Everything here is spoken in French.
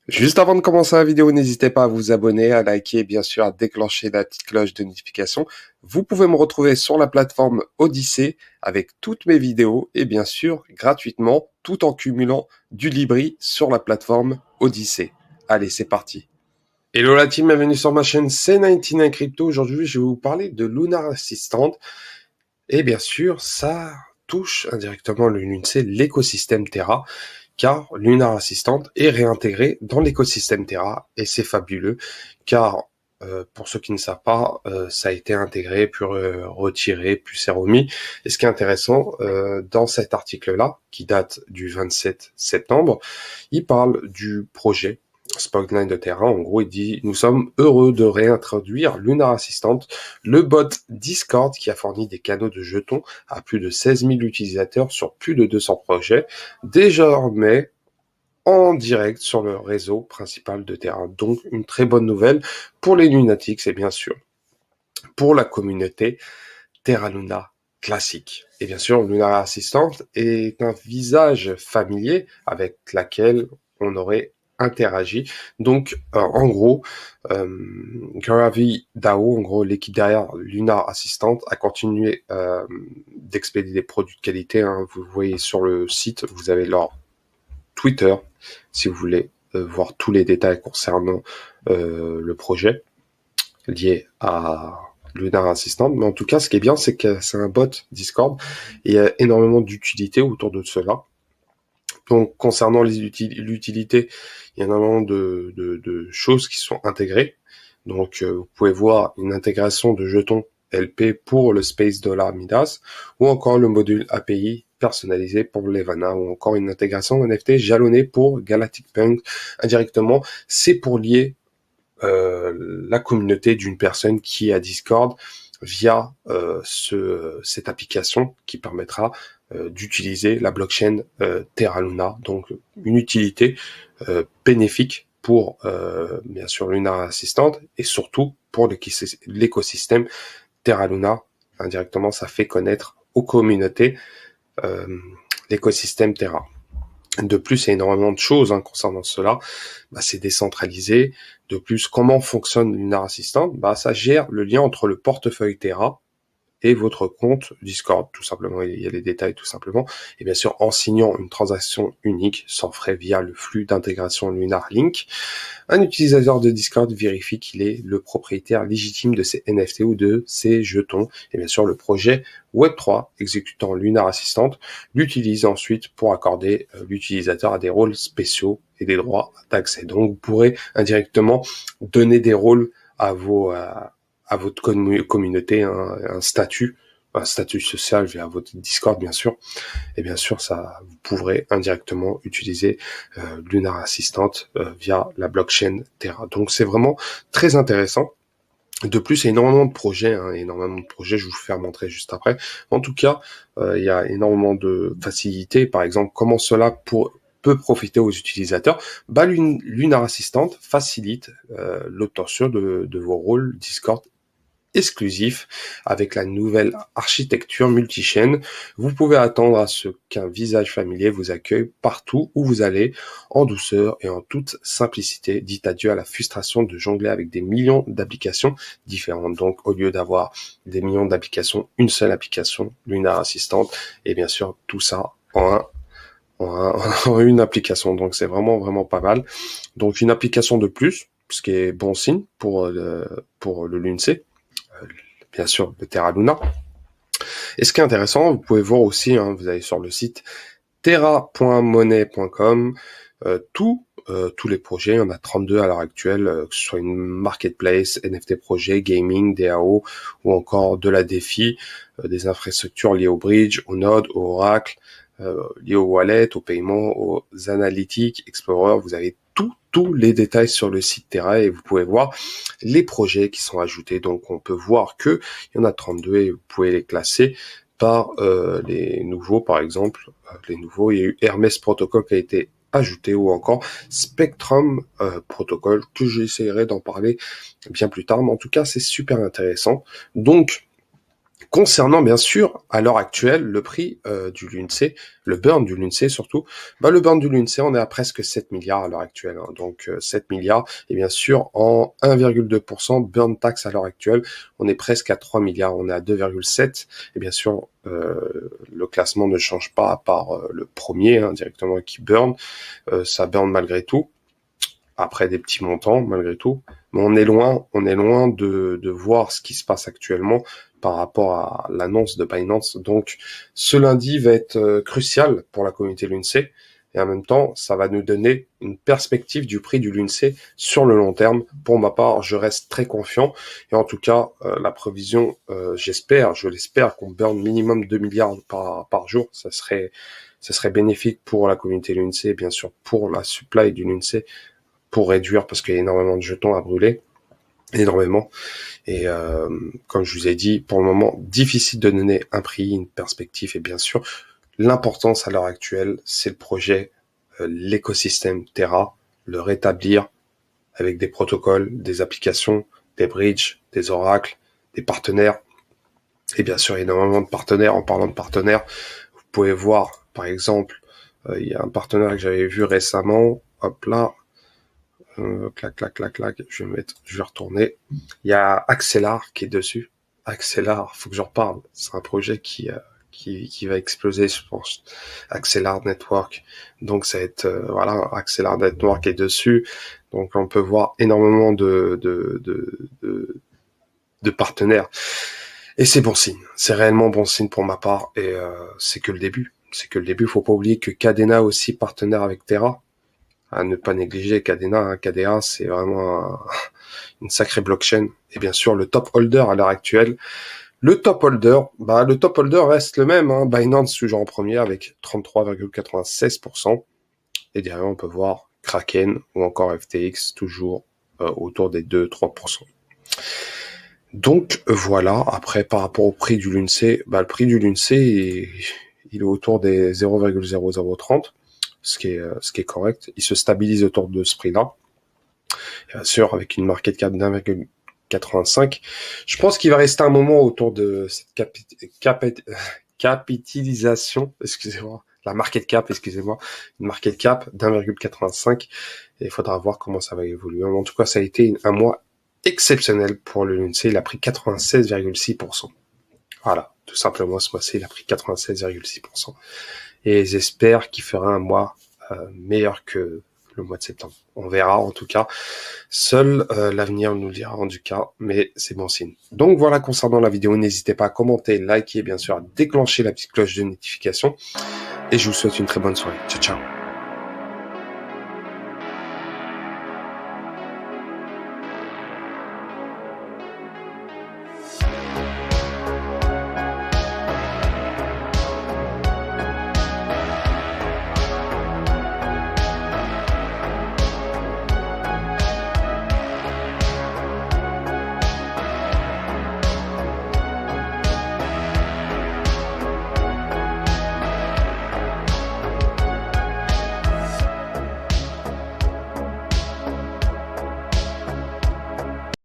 Juste avant de commencer la vidéo, n'hésitez pas à vous abonner, à liker et bien sûr à déclencher la petite cloche de notification. Vous pouvez me retrouver sur la plateforme Odyssée avec toutes mes vidéos et bien sûr gratuitement tout en cumulant du Libri sur la plateforme Odyssée. Allez, c'est parti. Hello la team, bienvenue sur ma chaîne C99 Crypto. Aujourd'hui, je vais vous parler de Lunar Assistant. Et bien sûr, ça touche indirectement le l'UNC, l'écosystème Terra, car Lunar Assistant est réintégré dans l'écosystème Terra, et c'est fabuleux, car pour ceux qui ne savent pas, ça a été intégré, puis retiré, puis c'est remis. Et ce qui est intéressant, dans cet article-là, qui date du 27 septembre, il parle du projet Spotlight de Terra. En gros, il dit « Nous sommes heureux de réintroduire Lunar Assistant, le bot Discord qui a fourni des canaux de jetons à plus de 16 000 utilisateurs sur plus de 200 projets, désormais en direct sur le réseau principal de Terra. » Donc, une très bonne nouvelle pour les lunatiques et bien sûr pour la communauté Terra Luna classique. Et bien sûr, Lunar Assistant est un visage familier avec laquelle on aurait interagi. Donc, en gros, Gravy DAO, en gros, l'équipe derrière Lunar Assistant, a continué d'expédier des produits de qualité. Hein. Vous voyez sur le site, vous avez leur Twitter, si vous voulez voir tous les détails concernant le projet lié à Lunar Assistant. Mais en tout cas, ce qui est bien, c'est que c'est un bot Discord et il y a énormément d'utilité autour de cela. Donc, concernant l'utilité, il y a énormément de choses qui sont intégrées. Donc, vous pouvez voir une intégration de jetons LP pour le Space Dollar Midas, ou encore le module API personnalisé pour Levana, ou encore une intégration NFT jalonnée pour Galactic Punk indirectement. C'est pour lier la communauté d'une personne qui est à Discord via cette application qui permettra d'utiliser la blockchain Terra Luna, donc une utilité bénéfique pour bien sûr Lunar Assistant et surtout pour l'écosystème Terra Luna. Indirectement, ça fait connaître aux communautés l'écosystème Terra. De plus, il y a énormément de choses concernant cela. C'est décentralisé. De plus, comment fonctionne Lunar Assistant? Ça gère le lien entre le portefeuille Terra et votre compte Discord, tout simplement. Il y a les détails, tout simplement. Et bien sûr, en signant une transaction unique sans frais via le flux d'intégration Lunar Link, un utilisateur de Discord vérifie qu'il est le propriétaire légitime de ses NFT ou de ses jetons. Et bien sûr, le projet Web3 exécutant Lunar Assistant l'utilise ensuite pour accorder l'utilisateur à des rôles spéciaux et des droits d'accès. Donc, vous pourrez indirectement donner des rôles à votre communauté, un statut social via votre Discord, bien sûr. Et bien sûr, ça, vous pourrez indirectement utiliser Lunar Assistant via la blockchain Terra. Donc, c'est vraiment très intéressant. De plus, il y a énormément de projets, je vous fais montrer juste après. En tout cas, il y a énormément de facilités. Par exemple, comment cela peut profiter aux utilisateurs. Lunar Assistant facilite l'obtention de vos rôles Discord exclusif avec la nouvelle architecture multichaîne. Vous pouvez attendre à ce qu'un visage familier vous accueille partout où vous allez, en douceur et en toute simplicité. Dites adieu à la frustration de jongler avec des millions d'applications différentes. Donc, au lieu d'avoir des millions d'applications, une seule application, Lunar Assistant, et bien sûr, tout ça en une application. Donc, c'est vraiment, vraiment pas mal. Donc, une application de plus, ce qui est bon signe pour le LUNC, bien sûr, de Terra Luna. Et ce qui est intéressant, vous pouvez voir aussi, vous allez sur le site terra.monnaie.com, tous les projets, il y en a 32 à l'heure actuelle, que ce soit une marketplace, NFT projet, gaming, DAO, ou encore de la défi, des infrastructures liées au bridge, au node, au oracle, liées au wallet, au paiement, aux analytiques, Explorer. Vous avez tous les détails sur le site Terra et vous pouvez voir les projets qui sont ajoutés. Donc on peut voir que il y en a 32 et vous pouvez les classer par les nouveaux, par exemple. Les nouveaux, il y a eu Hermès Protocol qui a été ajouté ou encore Spectrum Protocol que j'essaierai d'en parler bien plus tard. Mais en tout cas, c'est super intéressant. Donc, Concernant bien sûr, à l'heure actuelle, le prix du l'UNC, le burn du l'UNC surtout, le burn du l'UNC, on est à presque 7 milliards à l'heure actuelle. Hein. Donc 7 milliards, et bien sûr, en 1,2% burn tax à l'heure actuelle, on est presque à 3 milliards, on est à 2,7. Et bien sûr, le classement ne change pas à part le premier hein, directement qui burn. Ça burn malgré tout, après des petits montants malgré tout. Mais on est loin de voir ce qui se passe actuellement par rapport à l'annonce de Binance. Donc, ce lundi va être crucial pour la communauté LUNC. Et en même temps, ça va nous donner une perspective du prix du LUNC sur le long terme. Pour ma part, je reste très confiant. Et en tout cas, la prévision, je l'espère, qu'on burn minimum 2 milliards par jour. Ça serait bénéfique pour la communauté LUNC et bien sûr pour la supply du LUNC pour réduire parce qu'il y a énormément de jetons à brûler, énormément. Et comme je vous ai dit, pour le moment, difficile de donner un prix, une perspective. Et bien sûr, l'importance à l'heure actuelle, c'est le projet, l'écosystème Terra, le rétablir avec des protocoles, des applications, des bridges, des oracles, des partenaires. Et bien sûr, énormément de partenaires. En parlant de partenaires, vous pouvez voir, par exemple, il y a un partenaire que j'avais vu récemment, hop là, clac, clac, clac, clac, je vais retourner. Il y a Axelar qui est dessus. Axelar, faut que j'en reparle. C'est un projet qui va exploser, je pense. Axelar Network. Donc, ça va être, voilà, Axelar Network est dessus. Donc, on peut voir énormément de partenaires. Et c'est bon signe. C'est réellement bon signe pour ma part. Et, c'est que le début. C'est que le début. Faut pas oublier que Cadena aussi partenaire avec Terra. À ne pas négliger Cadena. Hein. Cadena, c'est vraiment une sacrée blockchain. Et bien sûr, le top holder à l'heure actuelle. Le top holder reste le même. Hein. Binance toujours en premier avec 33,96%. Et derrière, on peut voir Kraken ou encore FTX toujours autour des 2-3%. Donc voilà. Après, par rapport au prix du LUNC, le prix du LUNC, il est autour des 0,0030. Ce qui est correct. Il se stabilise autour de ce prix-là. Bien sûr, avec une market cap d'1,85. Je pense qu'il va rester un moment autour de cette capitalisation, excusez-moi, la market cap, excusez-moi, une market cap d'1,85. Et il faudra voir comment ça va évoluer. En tout cas, ça a été un mois exceptionnel pour le LUNC. Il a pris 96,6%. Voilà, tout simplement, ce mois-ci, il a pris 96,6%. Et j'espère qu'il fera un mois meilleur que le mois de septembre. On verra en tout cas. Seul l'avenir nous le dira en tout cas, mais c'est bon signe. Donc voilà concernant la vidéo, n'hésitez pas à commenter, liker, bien sûr, à déclencher la petite cloche de notification. Et je vous souhaite une très bonne soirée. Ciao, ciao.